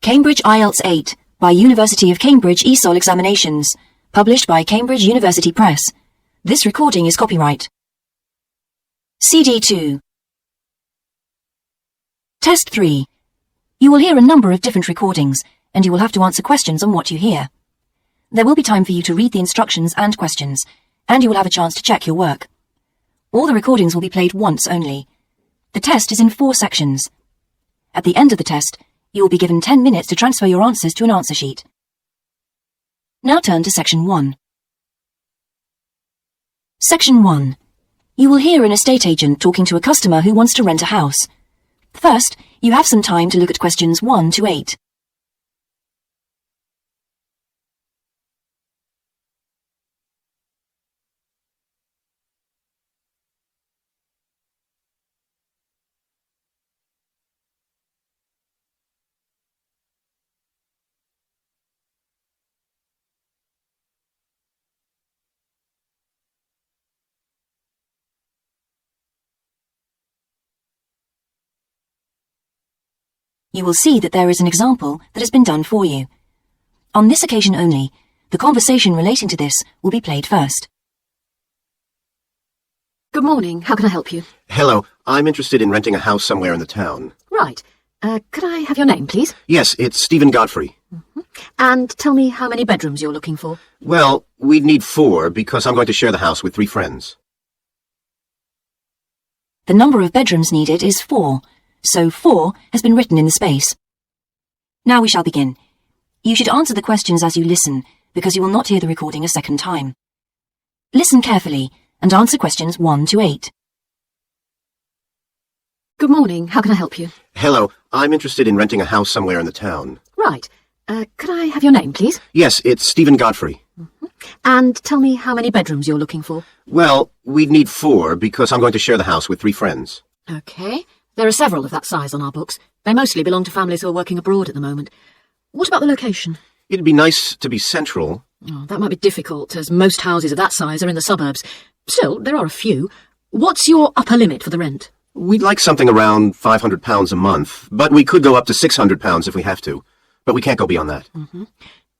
Cambridge IELTS 8 by University of Cambridge ESOL Examinations, published by Cambridge University Press. This recording is copyright. CD 2. Test 3. You will hear a number of different recordings, and you will have to answer questions on what you hear. There will be time for you to read the instructions and questions, and you will have a chance to check your work. All the recordings will be played once only. The test is in 4 sections. At the end of the test, you will be given 10 minutes to transfer your answers to an answer sheet. Now turn to Section 1. Section 1. You will hear an estate agent talking to a customer who wants to rent a house. First, you have some time to look at questions 1 to 8. You will see that there is an example that has been done for you. On this occasion only, the conversation relating to this will be played first. Good morning. How can I help you? Hello. I'm interested in renting a house somewhere in the town. Right. Could I have your name, please? Yes, it's Stephen Godfrey. And tell me how many bedrooms you're looking for. Well, we'd need 4 because I'm going to share the house with 3 friends. The number of bedrooms needed is 4. So 4 has been written in the space. Now we shall begin. You should answer the questions as you listen, because you will not hear the recording a second time. Listen carefully and answer questions 1 to 8. Good morning. How can I help you? Hello. I'm interested in renting a house somewhere in the town. Right. Could I have your name, please? Yes, it's Stephen Godfrey. And tell me how many bedrooms you're looking for. Well, we'd need 4 because I'm going to share the house with 3 friends. Okay. There are several of that size on our books. They mostly belong to families who are working abroad at the moment. What about the location? It'd be nice to be central. Oh, that might be difficult, as most houses of that size are in the suburbs. Still, there are a few. What's your upper limit for the rent? We'd like something around £500 a month, but we could go up to £600 if we have to. But we can't go beyond that.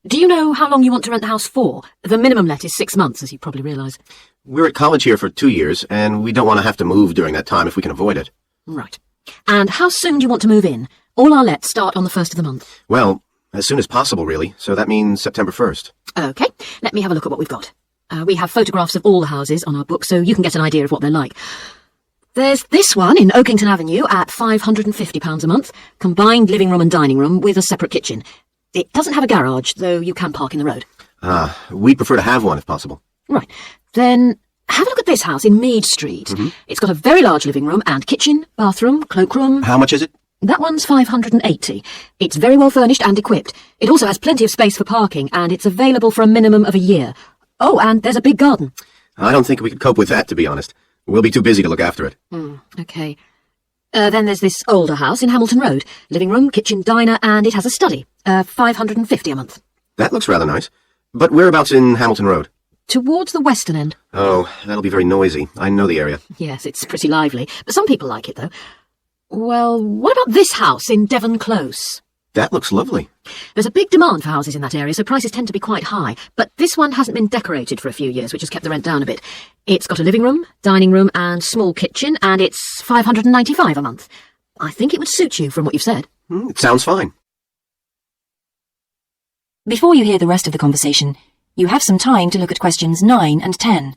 Do you know how long you want to rent the house for? The minimum let is 6 months, as you probably realise. We're at college here for 2 years, and we don't want to have to move during that time if we can avoid it. Right. And how soon do you want to move in? All our lets start on the 1st of the month. Well, as soon as possible, really. So that means September 1st. OK, let me have a look at what we've got. We have photographs of all the houses on our book, so you can get an idea of what they're like. There's this one in Oakington Avenue at £550 a month, combined living room and dining room with a separate kitchen. It doesn't have a garage, though you can park in the road. We'd prefer to have one if possible. Right. Then have a look at this house in Mead Street. It's got a very large living room and kitchen, bathroom, cloakroom. How much is it? That one's £580. It's very well furnished and equipped. It also has plenty of space for parking, and it's available for a minimum of a year. Oh, and there's a big garden. I don't think we could cope with that, to be honest. We'll be too busy to look after it. OK. Then there's this older house in Hamilton Road. Living room, kitchen, diner, and it has a study. £550 a month. That looks rather nice. But whereabouts in Hamilton Road? Towards the western end. Oh, that'll be very noisy. I know the area. Yes, it's pretty lively, but some people like it, though. Well, what about this house in Devon Close? That looks lovely. There's a big demand for houses in that area, so prices tend to be quite high. But this one hasn't been decorated for a few years, which has kept the rent down a bit. It's got a living room, dining room, and small kitchen, and it's £595 a month. I think it would suit you from what you've said. It sounds fine. Before you hear the rest of the conversation, you have some time to look at questions 9 and 10.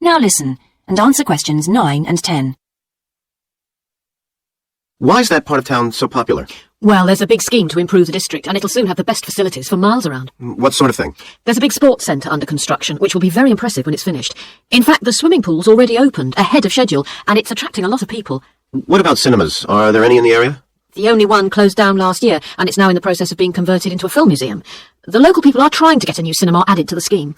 Now listen and answer questions 9 and 10. Why is that part of town so popular? Well, there's a big scheme to improve the district, and it'll soon have the best facilities for miles around. What sort of thing? There's a big sports centre under construction, which will be very impressive when it's finished. In fact, the swimming pool's already opened, ahead of schedule, and it's attracting a lot of people. What about cinemas? Are there any in the area? The only one closed down last year, and it's now in the process of being converted into a film museum. The local people are trying to get a new cinema added to the scheme.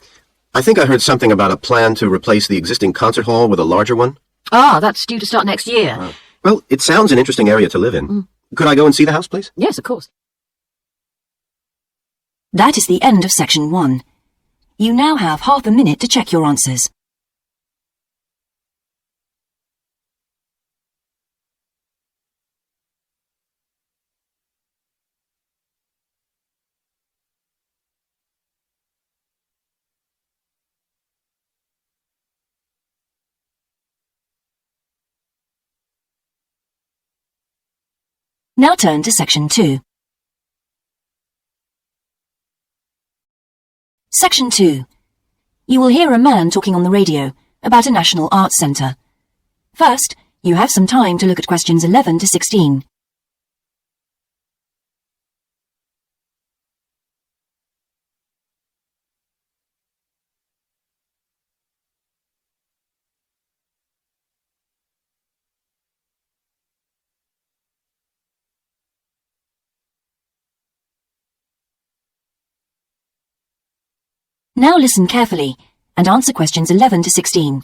I think I heard something about a plan to replace the existing concert hall with a larger one. Ah, that's due to start next year. Well, it sounds an interesting area to live in. Could I go and see the house, please? Yes, of course. That is the end of section 1. You now have half a minute to check your answers. Now turn to Section 2. Section 2. You will hear a man talking on the radio about a national arts centre. First, you have some time to look at questions 11 to 16. Now listen carefully and answer questions 11 to 16.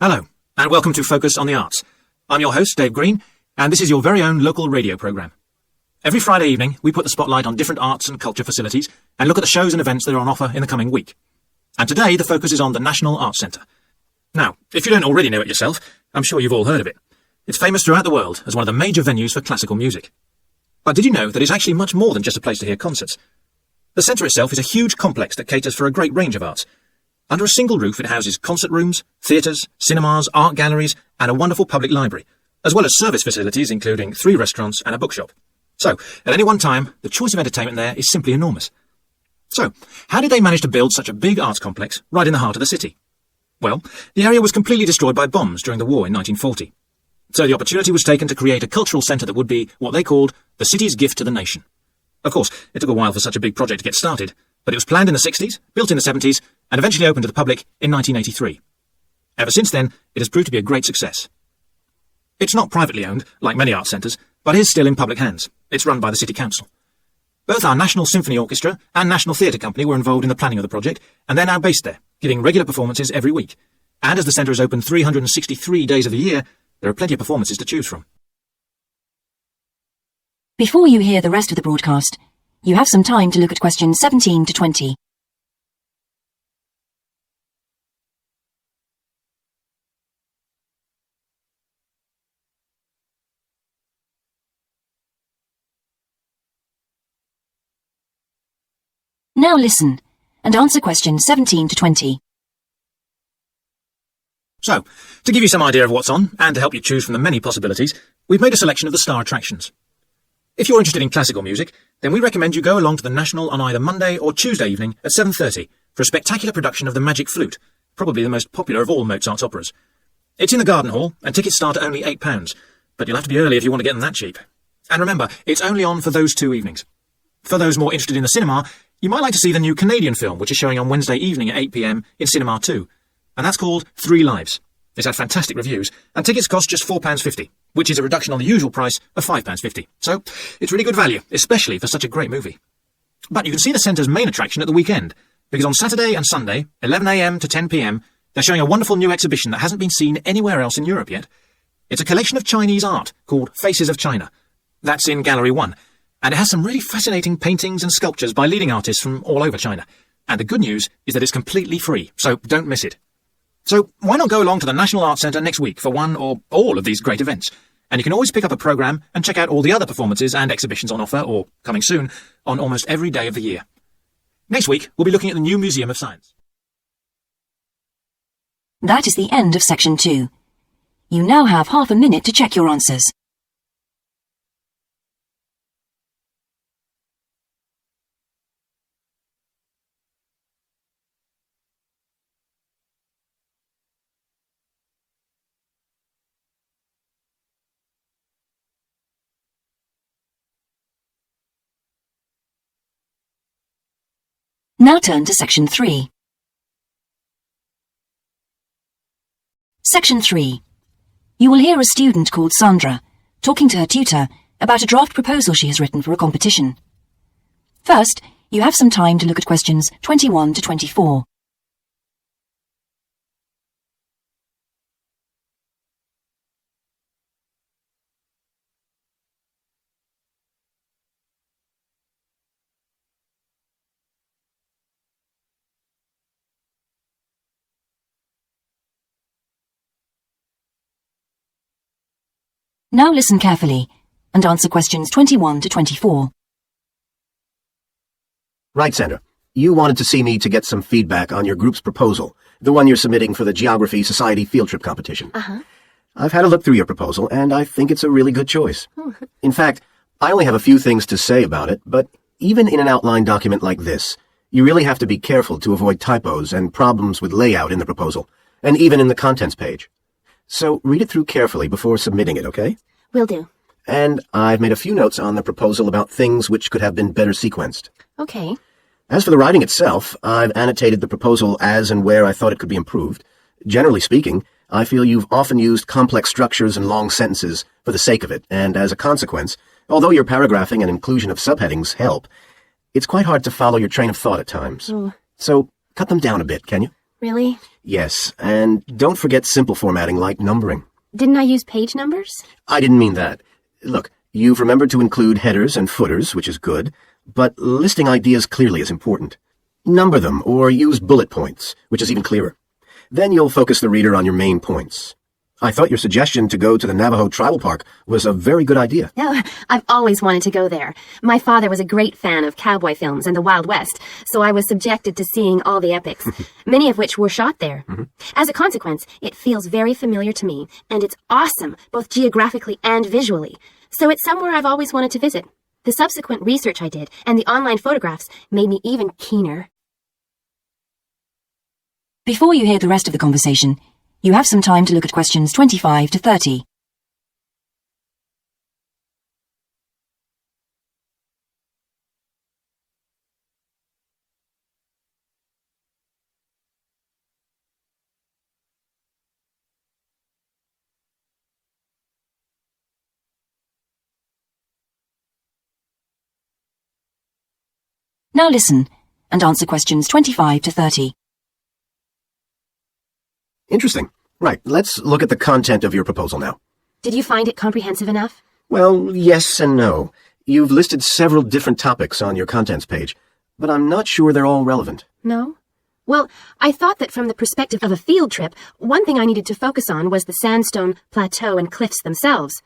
Hello, and welcome to Focus on the Arts. I'm your host, Dave Green, and this is your very own local radio programme. Every Friday evening, we put the spotlight on different arts and culture facilities and look at the shows and events that are on offer in the coming week. And today, the focus is on the National Arts Centre. Now, if you don't already know it yourself, I'm sure you've all heard of it. It's famous throughout the world as one of the major venues for classical music. But did you know that it's actually much more than just a place to hear concerts? The centre itself is a huge complex that caters for a great range of arts. Under a single roof, it houses concert rooms, theatres, cinemas, art galleries, and a wonderful public library, as well as service facilities including 3 restaurants and a bookshop. So, at any one time, the choice of entertainment there is simply enormous. So, how did they manage to build such a big arts complex right in the heart of the city? Well, the area was completely destroyed by bombs during the war in 1940. So the opportunity was taken to create a cultural centre that would be what they called the city's gift to the nation. Of course, it took a while for such a big project to get started, but it was planned in the 60s, built in the 70s, and eventually opened to the public in 1983. Ever since then, it has proved to be a great success. It's not privately owned, like many art centres, but is still in public hands. It's run by the City Council. Both our National Symphony Orchestra and National Theatre Company were involved in the planning of the project, and they're now based there, giving regular performances every week. And as the centre is open 363 days of the year, there are plenty of performances to choose from. Before you hear the rest of the broadcast, you have some time to look at questions 17 to 20. Now listen and answer questions 17 to 20. So, to give you some idea of what's on, and to help you choose from the many possibilities, we've made a selection of the star attractions. If you're interested in classical music, then we recommend you go along to the National on either Monday or Tuesday evening at 7:30 for a spectacular production of The Magic Flute, probably the most popular of all Mozart's operas. It's in the Garden Hall, and tickets start at only £8, but you'll have to be early if you want to get them that cheap. And remember, it's only on for those 2 evenings. For those more interested in the cinema, you might like to see the new Canadian film, which is showing on Wednesday evening at 8 p.m. in Cinema 2, and that's called 3 Lives. It's had fantastic reviews, and tickets cost just £4.50, which is a reduction on the usual price of £5.50. So, it's really good value, especially for such a great movie. But you can see the centre's main attraction at the weekend, because on Saturday and Sunday, 11 a.m. to 10 p.m, they're showing a wonderful new exhibition that hasn't been seen anywhere else in Europe yet. It's a collection of Chinese art called Faces of China. That's in Gallery 1, and it has some really fascinating paintings and sculptures by leading artists from all over China. And the good news is that it's completely free, so don't miss it. So why not go along to the National Arts Centre next week for one or all of these great events? And you can always pick up a programme and check out all the other performances and exhibitions on offer, or coming soon, on almost every day of the year. Next week, we'll be looking at the new Museum of Science. That is the end of Section 2. You now have half a minute to check your answers. Now turn to Section 3. Section 3. You will hear a student called Sandra talking to her tutor about a draft proposal she has written for a competition. First, you have some time to look at questions 21 to 24. Now listen carefully and answer questions 21 to 24. Right, Sandra. You wanted to see me to get some feedback on your group's proposal, the one you're submitting for the Geography Society field trip competition. Uh-huh. I've had a look through your proposal, and I think it's a really good choice. In fact, I only have a few things to say about it, but even in an outline document like this, you really have to be careful to avoid typos and problems with layout in the proposal, and even in the contents page. So read it through carefully before submitting it, okay? Will do. And I've made a few notes on the proposal about things which could have been better sequenced. Okay. As for the writing itself, I've annotated the proposal as and where I thought it could be improved. Generally speaking, I feel you've often used complex structures and long sentences for the sake of it, and as a consequence, although your paragraphing and inclusion of subheadings help, it's quite hard to follow your train of thought at times. Oh. So, cut them down a bit, can you? Really? Yes, and don't forget simple formatting like numbering. Didn't I use page numbers? I didn't mean that. Look, you've remembered to include headers and footers, which is good, but listing ideas clearly is important. Number them, or use bullet points, which is even clearer. Then you'll focus the reader on your main points. I thought your suggestion to go to the Navajo Tribal Park was a very good idea. Oh, I've always wanted to go there. My father was a great fan of cowboy films and the Wild West, so I was subjected to seeing all the epics, many of which were shot there. As a consequence, it feels very familiar to me, and it's awesome, both geographically and visually. So it's somewhere I've always wanted to visit. The subsequent research I did and the online photographs made me even keener. Before you hear the rest of the conversation, you have some time to look at questions 25 to 30. Now listen and answer questions 25 to 30. Interesting. Right, let's look at the content of your proposal now. Did you find it comprehensive enough? Well, yes and no. You've listed several different topics on your contents page, but I'm not sure they're all relevant. No? Well, I thought that from the perspective of a field trip, one thing I needed to focus on was the sandstone plateau and cliffs themselves.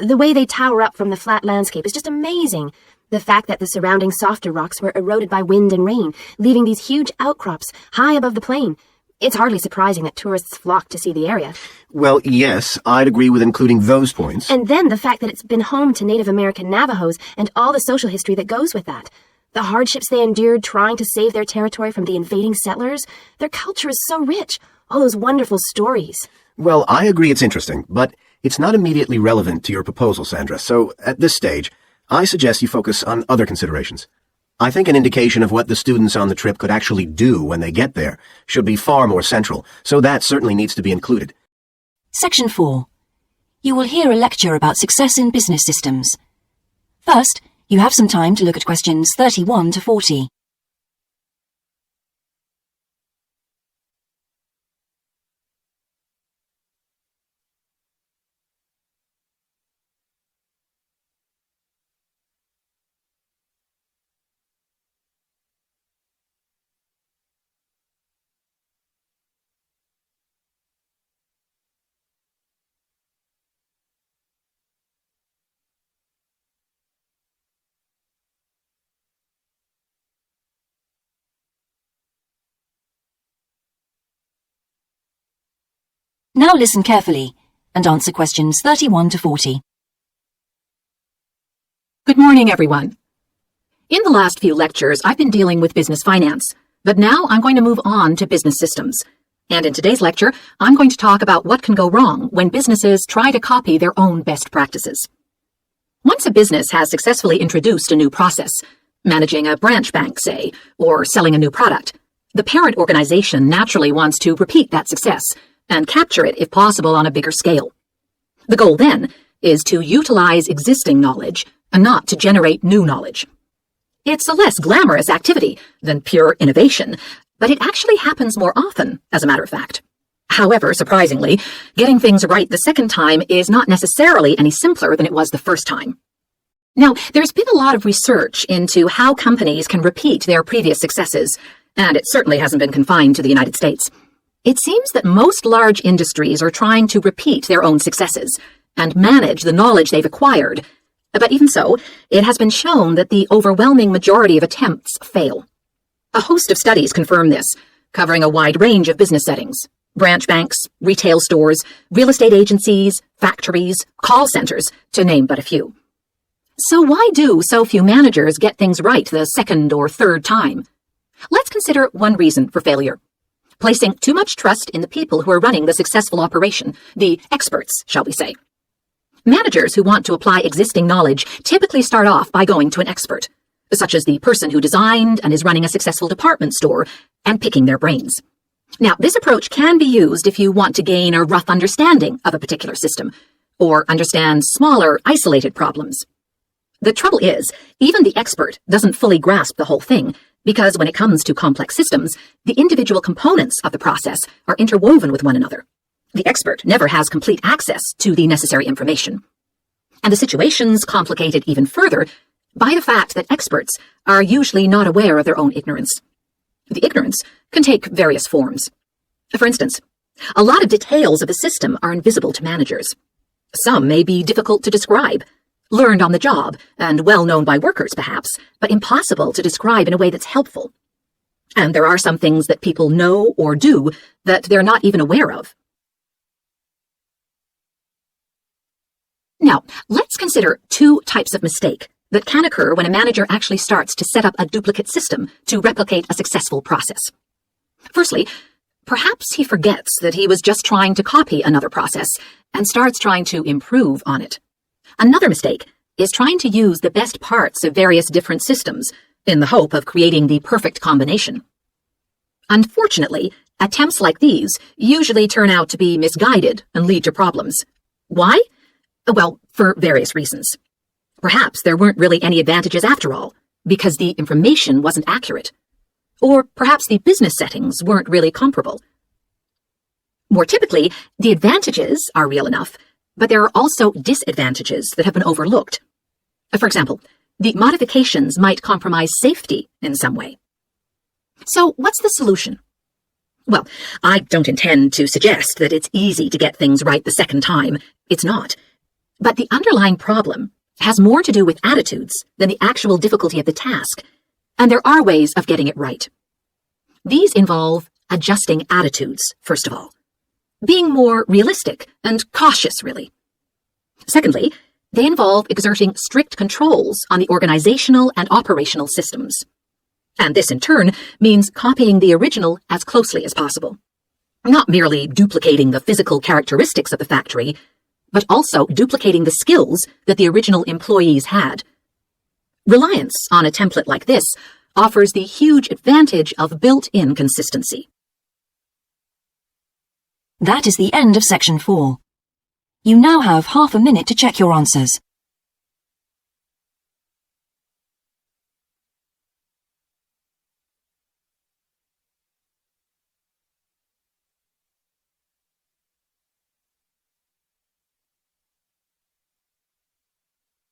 The way they tower up from the flat landscape is just amazing. The fact that the surrounding softer rocks were eroded by wind and rain, leaving these huge outcrops high above the plain. It's hardly surprising that tourists flock to see the area. Well, yes, I'd agree with including those points. And then the fact that it's been home to Native American Navajos and all the social history that goes with that. The hardships they endured trying to save their territory from the invading settlers. Their culture is so rich. All those wonderful stories. Well, I agree it's interesting, but it's not immediately relevant to your proposal, Sandra, so at this stage, I suggest you focus on other considerations. I think an indication of what the students on the trip could actually do when they get there should be far more central, so that certainly needs to be included. Section 4. You will hear a lecture about success in business systems. First, you have some time to look at questions 31 to 40. Now listen carefully and answer questions 31 to 40. Good morning, everyone. In the last few lectures, I've been dealing with business finance, but now I'm going to move on to business systems. And in today's lecture, I'm going to talk about what can go wrong when businesses try to copy their own best practices. Once a business has successfully introduced a new process, managing a branch bank, say, or selling a new product, the parent organization naturally wants to repeat that success and capture it, if possible, on a bigger scale. The goal, then, is to utilize existing knowledge and not to generate new knowledge. It's a less glamorous activity than pure innovation, but it actually happens more often, as a matter of fact. However, surprisingly, getting things right the second time is not necessarily any simpler than it was the first time. Now, there's been a lot of research into how companies can repeat their previous successes, and it certainly hasn't been confined to the United States. It seems that most large industries are trying to repeat their own successes and manage the knowledge they've acquired. But even so, it has been shown that the overwhelming majority of attempts fail. A host of studies confirm this, covering a wide range of business settings. branch banks, retail stores, real estate agencies, factories, call centers, to name but a few. So why do so few managers get things right the second or third time? Let's consider one reason for failure: placing too much trust in the people who are running the successful operation, the experts, shall we say. Managers who want to apply existing knowledge typically start off by going to an expert, such as the person who designed and is running a successful department store, and picking their brains. Now, this approach can be used if you want to gain a rough understanding of a particular system, or understand smaller, isolated problems. The trouble is, even the expert doesn't fully grasp the whole thing, because when it comes to complex systems, the individual components of the process are interwoven with one another. The expert never has complete access to the necessary information. And the situation's complicated even further by the fact that experts are usually not aware of their own ignorance. The ignorance can take various forms. For instance, a lot of details of the system are invisible to managers. Some may be difficult to describe, learned on the job, and well known by workers perhaps, but impossible to describe in a way that's helpful. And there are some things that people know or do that they're not even aware of. Now, let's consider two types of mistake that can occur when a manager actually starts to set up a duplicate system to replicate a successful process. Firstly, perhaps he forgets that he was just trying to copy another process and starts trying to improve on it. Another mistake is trying to use the best parts of various different systems in the hope of creating the perfect combination. Unfortunately, attempts like these usually turn out to be misguided and lead to problems. Why? Well, for various reasons. Perhaps there weren't really any advantages after all, because the information wasn't accurate. Or perhaps the business settings weren't really comparable. More typically, the advantages are real enough, but there are also disadvantages that have been overlooked. For example, the modifications might compromise safety in some way. So what's the solution? Well, I don't intend to suggest that it's easy to get things right the second time. It's not. But the underlying problem has more to do with attitudes than the actual difficulty of the task, and there are ways of getting it right. These involve adjusting attitudes, first of all. Being more realistic and cautious, really. Secondly, they involve exerting strict controls on the organizational and operational systems. And this, in turn, means copying the original as closely as possible. Not merely duplicating the physical characteristics of the factory, but also duplicating the skills that the original employees had. Reliance on a template like this offers the huge advantage of built-in consistency. That is the end of section 4. You now have half a minute to check your answers.